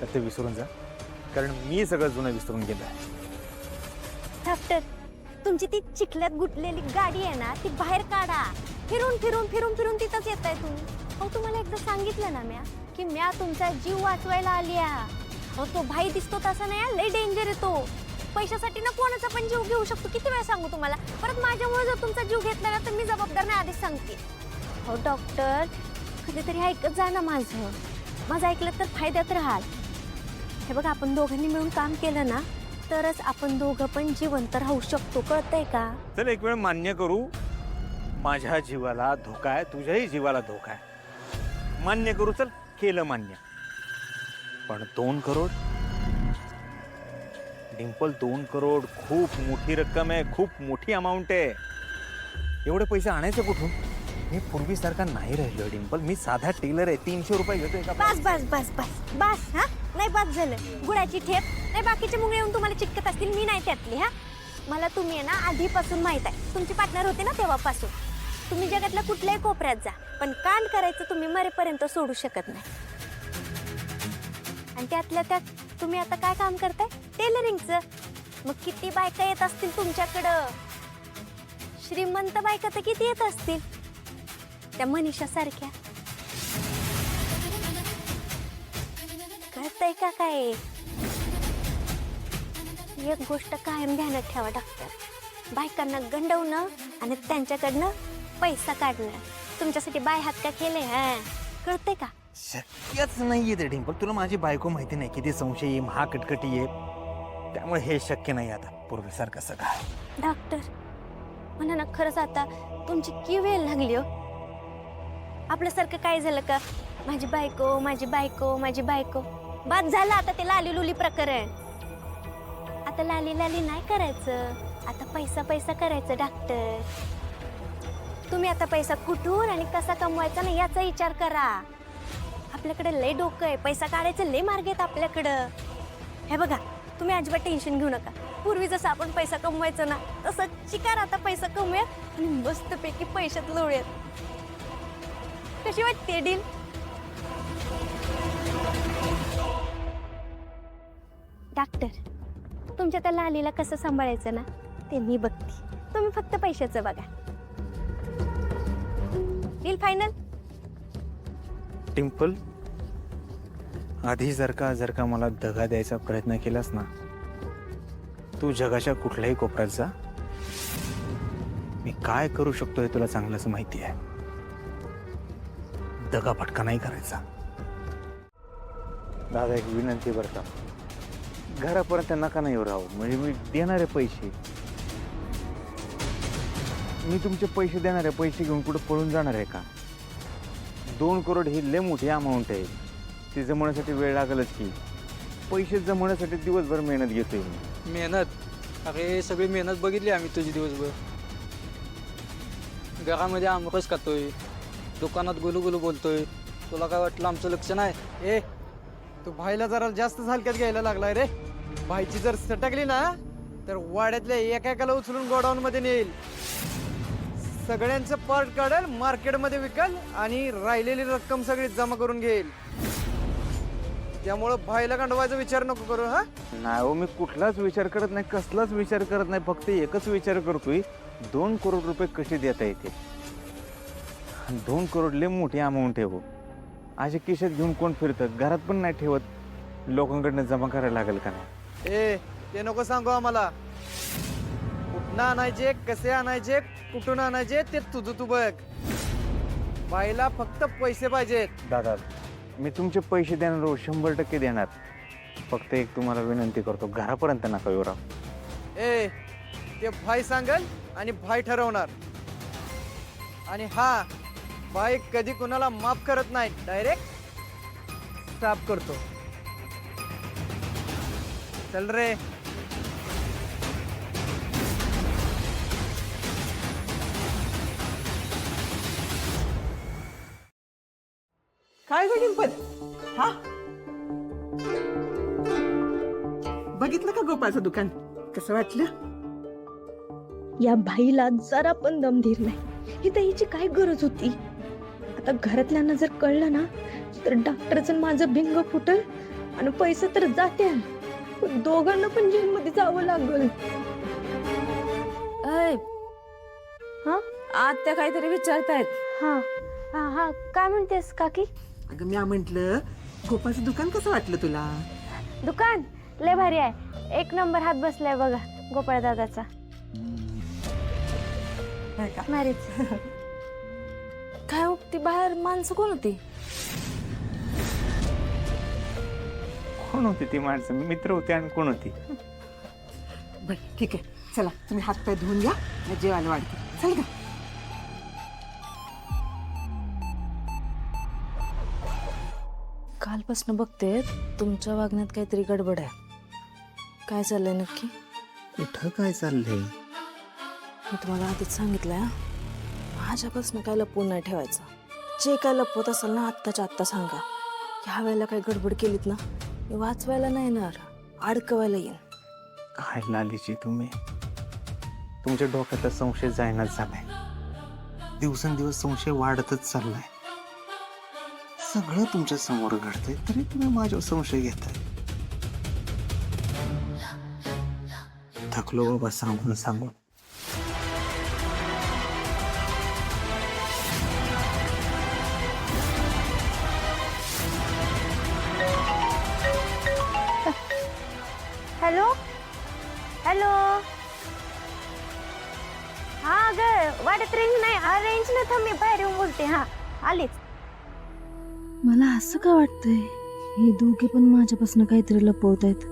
तर ते विसरून जा, कारण मी सगळं जुनं विसरून गेलो आहे. डॉक्टर, तुमची ती चिखल्यात गुटलेली गाडी आहे ना, ती बाहेर काढा. फिरून फिरून फिरून फिरून तिथंच येत आहे तुम्ही. अहो, तुम्हाला एकदा सांगितलं ना म्या की म्या तुमचा जीव वाचवायला आली आहे. अहो, तो भाई दिसतो तसा नाही, लय डेंजर येतो. पैशासाठी ना कोणाचा पण जीव घेऊ शकतो. किती वेळा सांगू तुम्हाला? परत माझ्यामुळे जर तुमचा जीव घेतला ना तर मी जबाबदार नाही, आधीच सांगते. हो डॉक्टर, कधीतरी ऐकत जा ना माझं ऐकलं तर फायद्यात राहाल. हे बघा, आपण दोघांनी मिळून काम केलं ना तरच आपण दोघं पण जिवंत राहू शकतो. कळतंय का? चल एक वेळ मान्य करू, माझ्या जीवाला धोका आहे, तुझ्याही जीवाला धोका आहे. मान्य करू, चल केलं मान्य. पण 2 करोड डिंपल, 2 करोड खूप मोठी रक्कम आहे, खूप मोठी अमाऊंट आहे. एवढे पैसे आणायचे कुठून? मी पूर्वीसारखा नाही राहिलो डिंपल. मी साधा टेलर आहे, 300 रुपये घेतोय का? बस बस बस बस बस. हा, नाही बस झालं. गुळाची ठेप नाही, बाकीचे मुंगळे येऊन तुम्हाला चिटकत असतील, मी नाही त्यातली. हा, मला तुम्ही आहे ना आधीपासून माहित आहे. तुमची पार्टनर होते ना तेव्हापासून. तुम्ही जगातल्या कुठल्याही कोपऱ्यात जा, पण कांड करायचं तुम्ही मरेपर्यंत सोडू शकत नाही. आणि त्यातल्या त्यात तुम्ही आता काय काम करताय? टेलरिंगचं. मग किती बायका येत असतील तुमच्याकडं? श्रीमंत बायका तर किती येत असतील? त्या मनीषा सारख्या. कळतंय का काय? एक गोष्ट कायम ध्यानात ठेवा डॉक्टर, बायकांना गंडवणं आणि त्यांच्याकडनं पैसा काढणं तुमच्यासाठी बाय हात का केले? हा, कळतंय का? शक्यच नाहीये ते डिंपल. तुला माझी बायको माहिती नाही, किती संशय आहे, महाकटकटी आहे. त्यामुळे हे शक्य नाही आता पूर्वीसारखं सगळं. डॉक्टर, मला ना खरंच आता तुमची की वेळ लागली हो. आपल्यासारखं काय झालं का? माझी बायको माझी बायको माझी बायको. बाद झालं आता ते लाली लुली प्रकरण. आता लाली लाली नाही करायचं, आता पैसा पैसा करायचं. डॉक्टर, तुम्ही आता पैसा कुठून आणि कसा कमवायचा ना याचा विचार करा. आपल्याकडे लय डोकं आहे, पैसा काढायचं लय मार्ग आहेत आपल्याकडं. हे बघा, तुम्ही अजिबात टेन्शन घेऊ नका. पूर्वी जसं आपण पैसा कमवायचं ना तसं चिकार आता पैसा कमवूया आणि मस्तपैकी पैशात लोळूयात. कशी वाटते डील? डॉक्टर, तुमच्या त्या लालीला कसं सांभाळायचं ना ते मी बघते. तुम्ही फक्त पैशाचं बघा. Deal final? डिंपल, आधी जर का मला दगा द्यायचा प्रयत्न केलास ना, तू जगाच्या कुठल्याही कोपऱ्यात जा, मी काय करू शकतो हे तुला चांगलंच माहिती आहे. दगा फटका नाही करायचा. दादा, एक विनंती बरं का, घरापर्यंत नका नाही राहू. म्हणजे मी देणारे पैसे, मी तुमचे पैसे देणारे पैसे घेऊन कुठं पळून जाणार आहे का? 2 करोड ही लय मोठी अमाऊंट आहे. ती जमवण्यासाठी वेळ लागेलच की. पैसे जमवण्यासाठी दिवसभर मेहनत घेतोय मी. मेहनत? अरे सगळी मेहनत बघितली आम्ही तुझी दिवसभर. घरामध्ये आमरस खातोय, दुकानात गुलू गुलू बोलतोय. तुला काय वाटलं आमचं लक्ष नाही? ए, तू भाईला जरा जास्त हलक्यात घ्यायला लागलाय रे. भाईची जर सटकली ना तर वाड्यातल्या एकेकाला उचलून गोडाऊन मध्ये नेईल. सगळ्यांचं पार्ट काढेल, मार्केटमध्ये विकल आणि राहिलेली रक्कम सगळी जमा करून घेईल. त्यामुळं भाईला गंडवायचा विचार नको करू. हा, नाही हो, मी कुठलाच विचार करत नाही, कसलाच विचार करत नाही. फक्त एकच विचार करतोय, 2 करोड रुपये कसे देता येते. 2 करोड लय मोठी अमाऊंट आहे हो. अशा खिशात घेऊन कोण फिरतं? घरात पण नाही ठेवत. लोकांकडनं जमा करायला लागेल का नाही? ए, ते नको सांगू आम्हाला. कुठनं आणायचे, कसे आणायचे, कुठून आणायचे ते तुझं तू बघ. बाईला फक्त पैसे पाहिजेत. दादा, मी तुमचे पैसे देणार हो, 100% देणार. फक्त एक तुम्हाला विनंती करतो, घरापर्यंत नका येऊ राव. ए, ते भाई सांगल आणि भाई ठरवणार. आणि हा, भाई कधी कुणाला माफ करत नाही, डायरेक्ट साफ करतो. चल रे. काय गं डिंपल? हा, बघितलं का गोपाळचं दुकान? कसं वाटलं? या भाईला जरा पण दमधीर नाही. ही त्याची काय गरज होती? आता घरातल्यांना जर कळलं ना तर डॉक्टरचं माझं भिंग फुटल आणि पैसे तर जाते दोघांना पण जेलमध्ये जावं लागल. हा आत्या काहीतरी विचारतायत. हा हा हा काय म्हणतेस काकी? अगं मी म्हंटल गोपाळचं दुकान कसं वाटलं तुला? दुकान लय भारी आहे, एक नंबर हात बसलाय बघा गोपाळ दादाचा. भारीच. काय हो, ती बाहेर माणसं कोण होती? कोण होती ती माणसं? मित्र होते आणि कोण होती? बर ठीक आहे, चला तुम्ही हात पाय धुवून घ्या, मी जेवायला वाढते. चल का? कालपासून बघते तुमच्या वागण्यात काहीतरी गडबड आहे. काय चाललंय नक्की? कुठं काय चाललंय? मी तुम्हाला आधीच सांगितलंय माझ्यापासून काय लपवून नाही ठेवायचं. जे काय लपवत असेल ना आत्ताच्या आत्ता सांगा. ह्या वेळेला काही गडबड केलीत ना मी वाचवायला नाही येणार, अडकवायला येईन. काय लालीची तुम्ही, तुमच्या डोक्यातला संशय जायनाच झालाय. दिवसेंदिवस संशय वाढतच चाललाय. सगळं तुमच्या समोर घडतंय तरी तुम्ही माझ्यावर संशय घेताय. थकलो बाबा सांगून सांगून. Hello hello. हा ग वाटत रेंज नाही. हा रेंज ना थांब, मी बाहेर येऊन बोलते. हा आलीच. मला असं का वाटतंय हे दोघे पण माझ्यापासून काहीतरी लपवत आहेत.